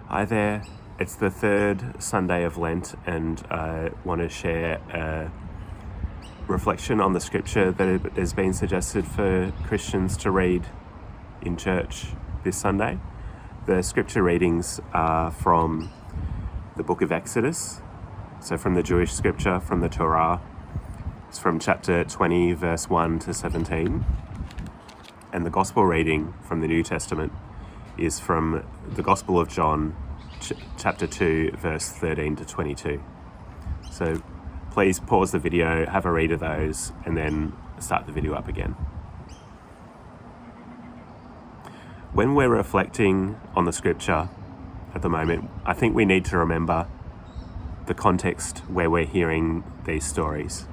Hi there, it's the third Sunday of Lent, and I want to share a reflection on the scripture that has been suggested for Christians to read in church this Sunday. The scripture readings are from the book of Exodus, so from the Jewish scripture, from the Torah. It's from chapter 20, verse 1 to 17. And the gospel reading from the New Testament is from the Gospel of John, chapter 2, verse 13 to 22. So please pause the video, have a read of those, and then start the video up again. When we're reflecting on the scripture at the moment, I think we need to remember the context where we're hearing these stories.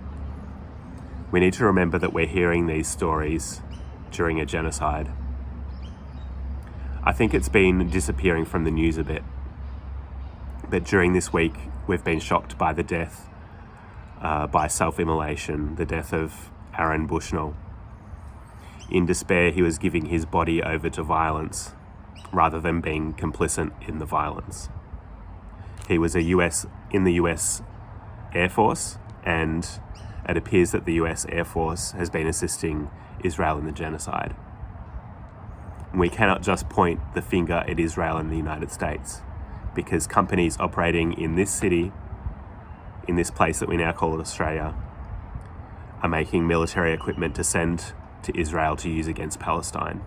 We need to remember that we're hearing these stories during a genocide. I think it's been disappearing from the news a bit, but during this week we've been shocked by the death by self-immolation, the death of Aaron Bushnell. In despair, he was giving his body over to violence rather than being complicit in the violence. He was in the US Air Force, and it appears that the US Air Force has been assisting Israel in the genocide. We cannot just point the finger at Israel and the United States, because companies operating in this city, in this place that we now call Australia, are making military equipment to send to Israel to use against Palestine.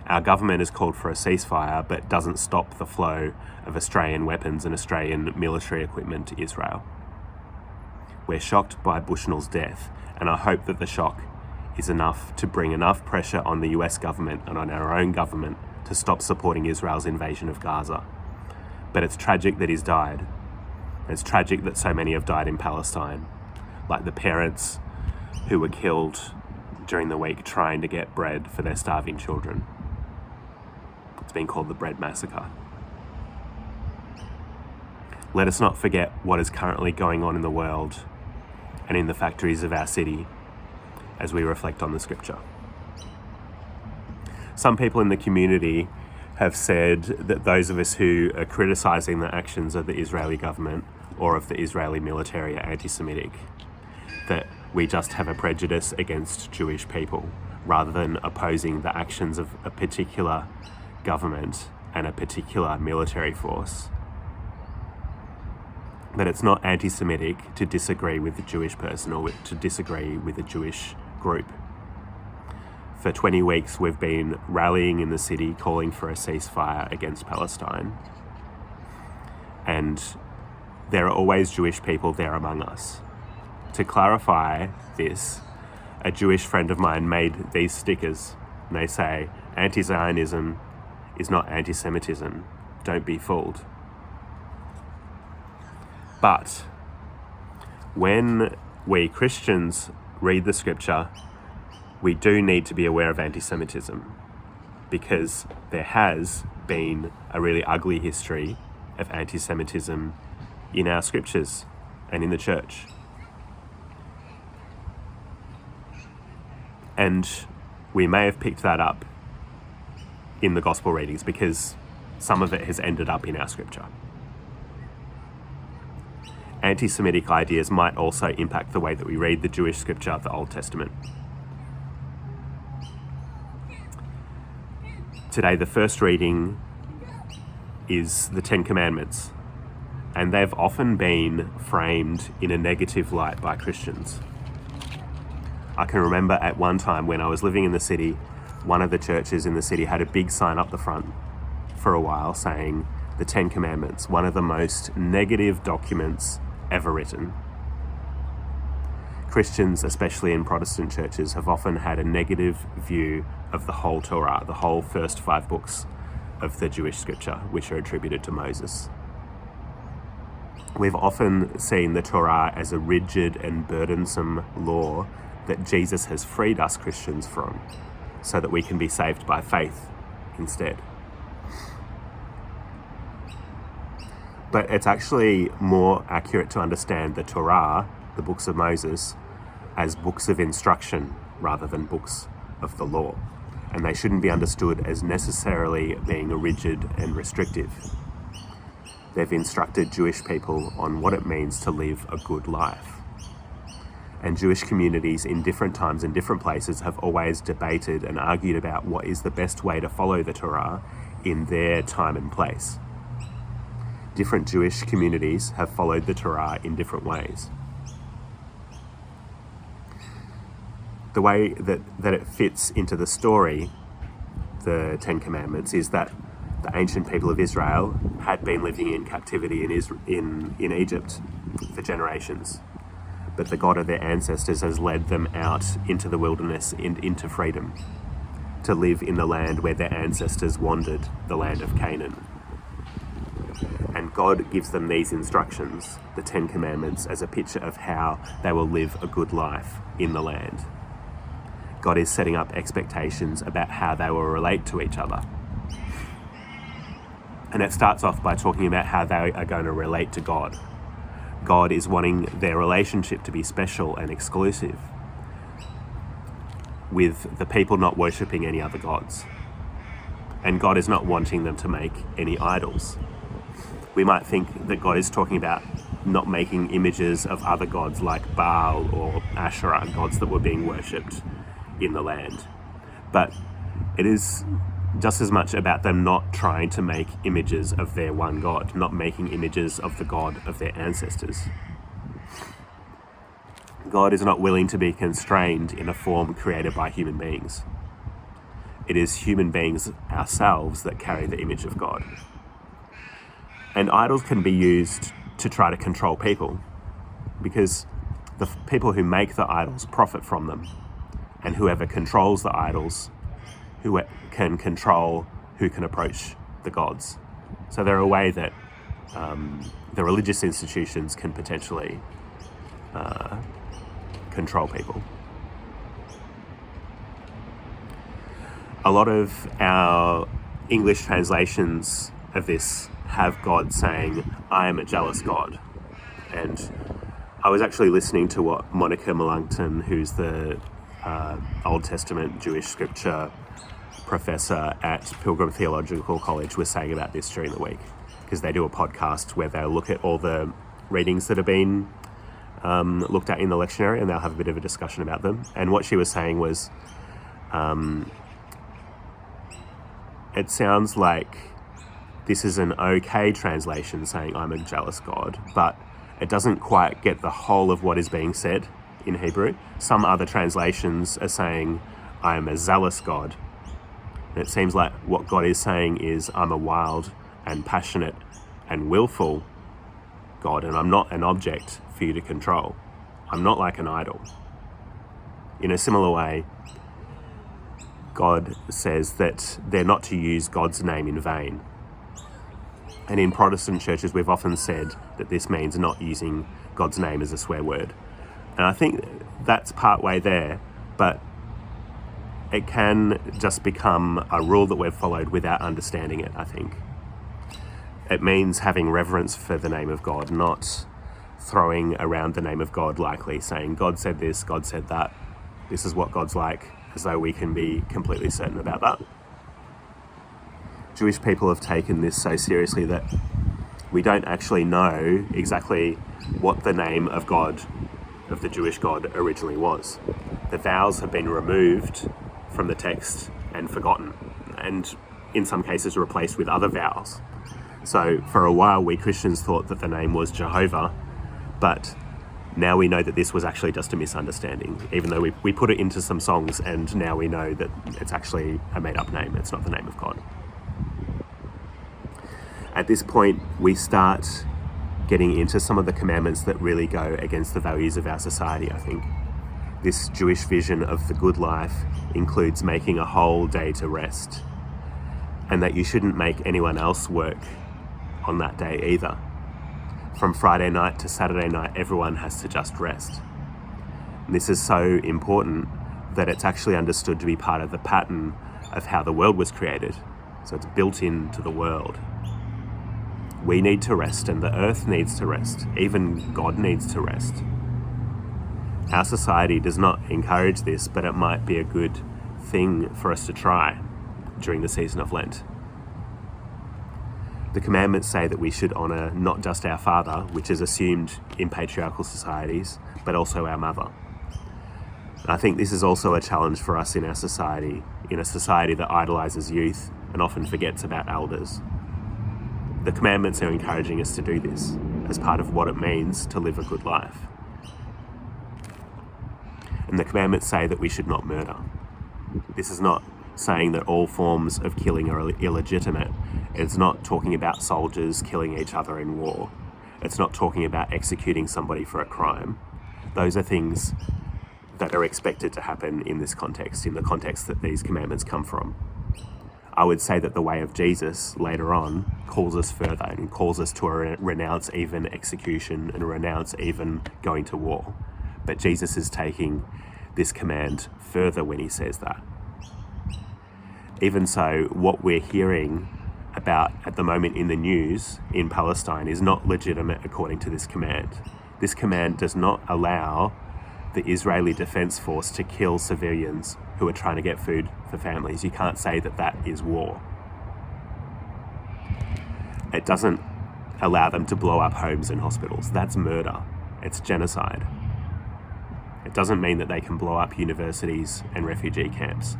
Our government has called for a ceasefire, but doesn't stop the flow of Australian weapons and Australian military equipment to Israel. We're shocked by Bushnell's death, and I hope that the shock is enough to bring enough pressure on the US government and on our own government to stop supporting Israel's invasion of Gaza. But it's tragic that he's died. It's tragic that so many have died in Palestine, like the parents who were killed during the week trying to get bread for their starving children. It's been called the Bread Massacre. Let us not forget what is currently going on in the world and in the factories of our city as we reflect on the scripture. Some people in the community have said that those of us who are criticising the actions of the Israeli government or of the Israeli military are anti-Semitic, that we just have a prejudice against Jewish people rather than opposing the actions of a particular government and a particular military force. That it's not anti-Semitic to disagree with a Jewish person or to disagree with a Jewish group. For 20 weeks we've been rallying in the city calling for a ceasefire against Palestine. And there are always Jewish people there among us. To clarify this, a Jewish friend of mine made these stickers, and they say, "Anti-Zionism is not anti-Semitism. Don't be fooled." But when we Christians read the scripture, we do need to be aware of anti-Semitism, because there has been a really ugly history of anti-Semitism in our scriptures and in the church. And we may have picked that up in the gospel readings because some of it has ended up in our scripture. Anti-Semitic ideas might also impact the way that we read the Jewish scripture of the Old Testament. Today, the first reading is the Ten Commandments, and they've often been framed in a negative light by Christians. I can remember at one time when I was living in the city, one of the churches in the city had a big sign up the front for a while saying the Ten Commandments, one of the most negative documents ever written. Christians, especially in Protestant churches, have often had a negative view of the whole Torah, the whole first 5 books of the Jewish scripture, which are attributed to Moses. We've often seen the Torah as a rigid and burdensome law that Jesus has freed us Christians from, so that we can be saved by faith instead. But it's actually more accurate to understand the Torah, the books of Moses, as books of instruction rather than books of the law. and they shouldn't be understood as necessarily being rigid and restrictive. They've instructed Jewish people on what it means to live a good life. And Jewish communities in different times and different places have always debated and argued about what is the best way to follow the Torah in their time and place. Different Jewish communities have followed the Torah in different ways. The way that it fits into the story, the Ten Commandments, is that the ancient people of Israel had been living in captivity in Egypt for generations. But the God of their ancestors has led them out into the wilderness and into freedom, to live in the land where their ancestors wandered, the land of Canaan. And God gives them these instructions, the Ten Commandments, as a picture of how they will live a good life in the land. God is setting up expectations about how they will relate to each other. And it starts off by talking about how they are going to relate to God. God is wanting their relationship to be special and exclusive, with the people not worshipping any other gods. And God is not wanting them to make any idols. We might think that God is talking about not making images of other gods like Baal or Asherah, gods that were being worshipped in the land. But it is just as much about them not trying to make images of their one God, not making images of the God of their ancestors. God is not willing to be constrained in a form created by human beings. It is human beings ourselves that carry the image of God. And idols can be used to try to control people, because the people who make the idols profit from them, and whoever controls the idols who can control who can approach the gods. So they're a way that the religious institutions can potentially control people. A lot of our English translations of this have God saying, "I am a jealous God." And I was actually listening to what Monica Melanchthon, who's the Old Testament Jewish scripture professor at Pilgrim Theological College, was saying about this during the week, because they do a podcast where they'll look at all the readings that have been looked at in the lectionary, and they'll have a bit of a discussion about them. And what she was saying was, it sounds like this is an okay translation saying I'm a jealous God, but it doesn't quite get the whole of what is being said in Hebrew. Some other translations are saying I am a zealous God. And it seems like what God is saying is, I'm a wild and passionate and willful God, and I'm not an object for you to control. I'm not like an idol. In a similar way, God says that they're not to use God's name in vain. And in Protestant churches, we've often said that this means not using God's name as a swear word. And I think that's part way there, but it can just become a rule that we've followed without understanding it, I think. It means having reverence for the name of God, not throwing around the name of God lightly, saying, God said this, God said that, this is what God's like, as though we can be completely certain about that. Jewish people have taken this so seriously that we don't actually know exactly what the name of God, of the Jewish God, originally was. The vowels have been removed from the text and forgotten, and in some cases replaced with other vowels. So for a while we Christians thought that the name was Jehovah, but now we know that this was actually just a misunderstanding, even though we put it into some songs, and now we know that it's actually a made-up name, it's not the name of God. At this point, we start getting into some of the commandments that really go against the values of our society, I think. This Jewish vision of the good life includes making a whole day to rest, and that you shouldn't make anyone else work on that day either. From Friday night to Saturday night, everyone has to just rest. And this is so important that it's actually understood to be part of the pattern of how the world was created. So it's built into the world. We need to rest, and the earth needs to rest. Even God needs to rest. Our society does not encourage this, but it might be a good thing for us to try during the season of Lent. The commandments say that we should honour not just our father, which is assumed in patriarchal societies, but also our mother. And I think this is also a challenge for us in our society, in a society that idolises youth and often forgets about elders. The commandments are encouraging us to do this as part of what it means to live a good life. And the commandments say that we should not murder. This is not saying that all forms of killing are illegitimate. It's not talking about soldiers killing each other in war. It's not talking about executing somebody for a crime. Those are things that are expected to happen in this context, in the context that these commandments come from. I would say that the way of Jesus later on calls us further and calls us to renounce even execution and renounce even going to war. But Jesus is taking this command further when he says that. Even so, what we're hearing about at the moment in the news in Palestine is not legitimate according to this command. This command does not allow the Israeli Defense Force to kill civilians who are trying to get food for families. You can't say that that is war. It doesn't allow them to blow up homes and hospitals. That's murder. It's genocide. It doesn't mean that they can blow up universities and refugee camps.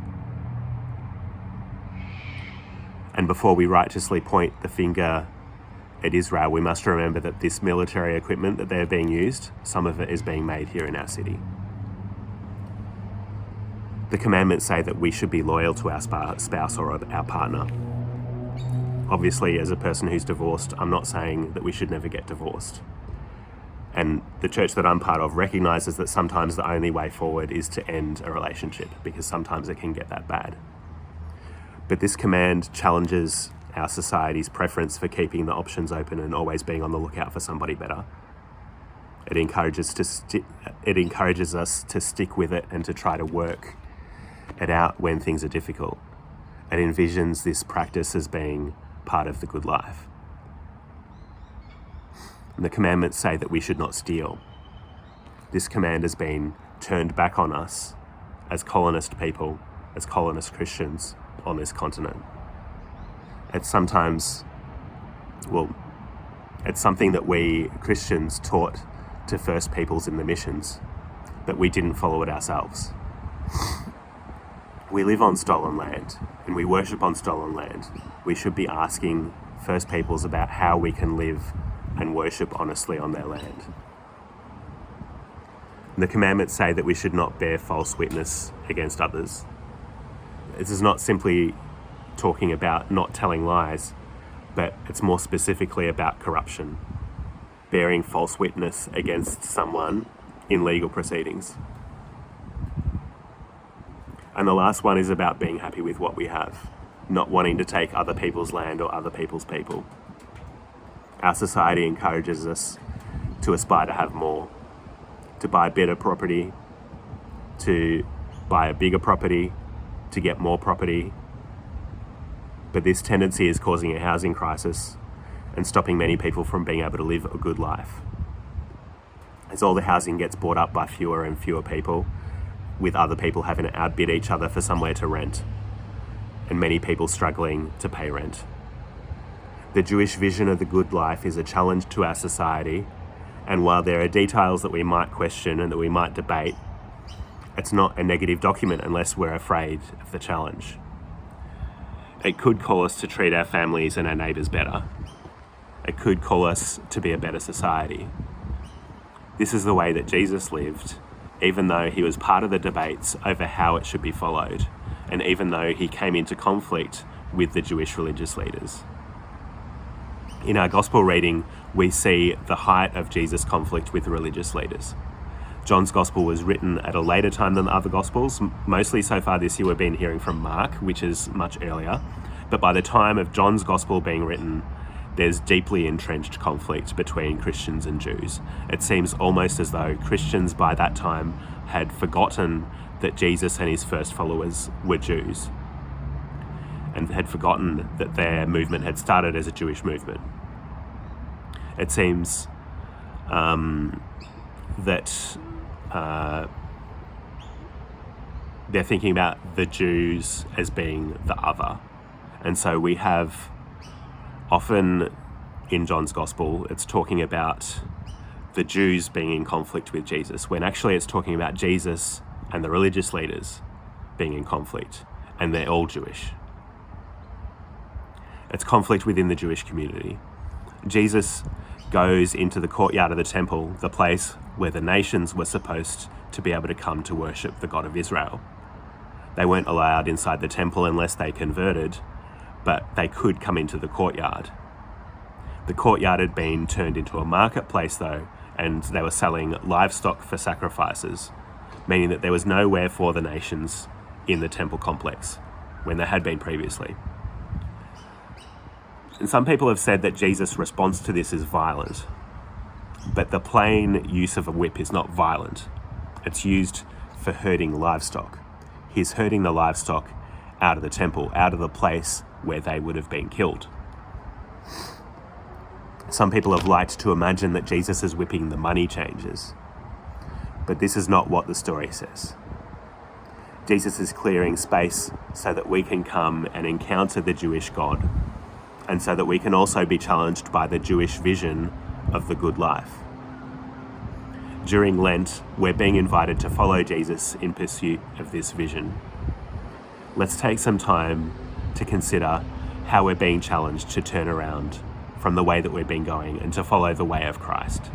And before we righteously point the finger at Israel, we must remember that this military equipment that they're being used, some of it is being made here in our city. The commandments say that we should be loyal to our spouse or our partner. Obviously, as a person who's divorced, I'm not saying that we should never get divorced. And the church that I'm part of recognises that sometimes the only way forward is to end a relationship, because sometimes it can get that bad. But this command challenges our society's preference for keeping the options open and always being on the lookout for somebody better. It encourages us to stick with it and to try to work it out when things are difficult. It envisions this practice as being part of the good life. And the commandments say that we should not steal. This command has been turned back on us as colonist people, as colonist Christians on this continent. It's something that we Christians taught to First Peoples in the missions, but we didn't follow it ourselves. We live on stolen land and we worship on stolen land. We should be asking First Peoples about how we can live and worship honestly on their land. And the commandments say that we should not bear false witness against others. This is not simply talking about not telling lies, but it's more specifically about corruption, bearing false witness against someone in legal proceedings. And the last one is about being happy with what we have, not wanting to take other people's land or other people's people. Our society encourages us to aspire to have more, to buy better property, to buy a bigger property, to get more property. But this tendency is causing a housing crisis and stopping many people from being able to live a good life. As all the housing gets bought up by fewer and fewer people, with other people having to outbid each other for somewhere to rent, and many people struggling to pay rent. The Jewish vision of the good life is a challenge to our society, and while there are details that we might question and that we might debate, it's not a negative document unless we're afraid of the challenge. It could call us to treat our families and our neighbours better. It could call us to be a better society. This is the way that Jesus lived, even though he was part of the debates over how it should be followed, and even though he came into conflict with the Jewish religious leaders. In our gospel reading, we see the height of Jesus' conflict with religious leaders. John's gospel was written at a later time than the other gospels. Mostly so far this year we've been hearing from Mark, which is much earlier. But by the time of John's gospel being written, there's deeply entrenched conflict between Christians and Jews. It seems almost as though Christians by that time had forgotten that Jesus and his first followers were Jews, and had forgotten that their movement had started as a Jewish movement. It seems that they're thinking about the Jews as being the other. And so we have often in John's Gospel, it's talking about the Jews being in conflict with Jesus, when actually it's talking about Jesus and the religious leaders being in conflict, and they're all Jewish. It's conflict within the Jewish community. Jesus goes into the courtyard of the temple, the place where the nations were supposed to be able to come to worship the God of Israel. They weren't allowed inside the temple unless they converted, but they could come into the courtyard. The courtyard had been turned into a marketplace though, and they were selling livestock for sacrifices, meaning that there was nowhere for the nations in the temple complex when there had been previously. And some people have said that Jesus' response to this is violent, but the plain use of a whip is not violent. It's used for herding livestock. He's herding the livestock out of the temple, out of the place where they would have been killed. Some people have liked to imagine that Jesus is whipping the money changers, but this is not what the story says. Jesus is clearing space so that we can come and encounter the Jewish God, and so that we can also be challenged by the Jewish vision of the good life. During Lent, we're being invited to follow Jesus in pursuit of this vision. Let's take some time to consider how we're being challenged to turn around from the way that we've been going and to follow the way of Christ.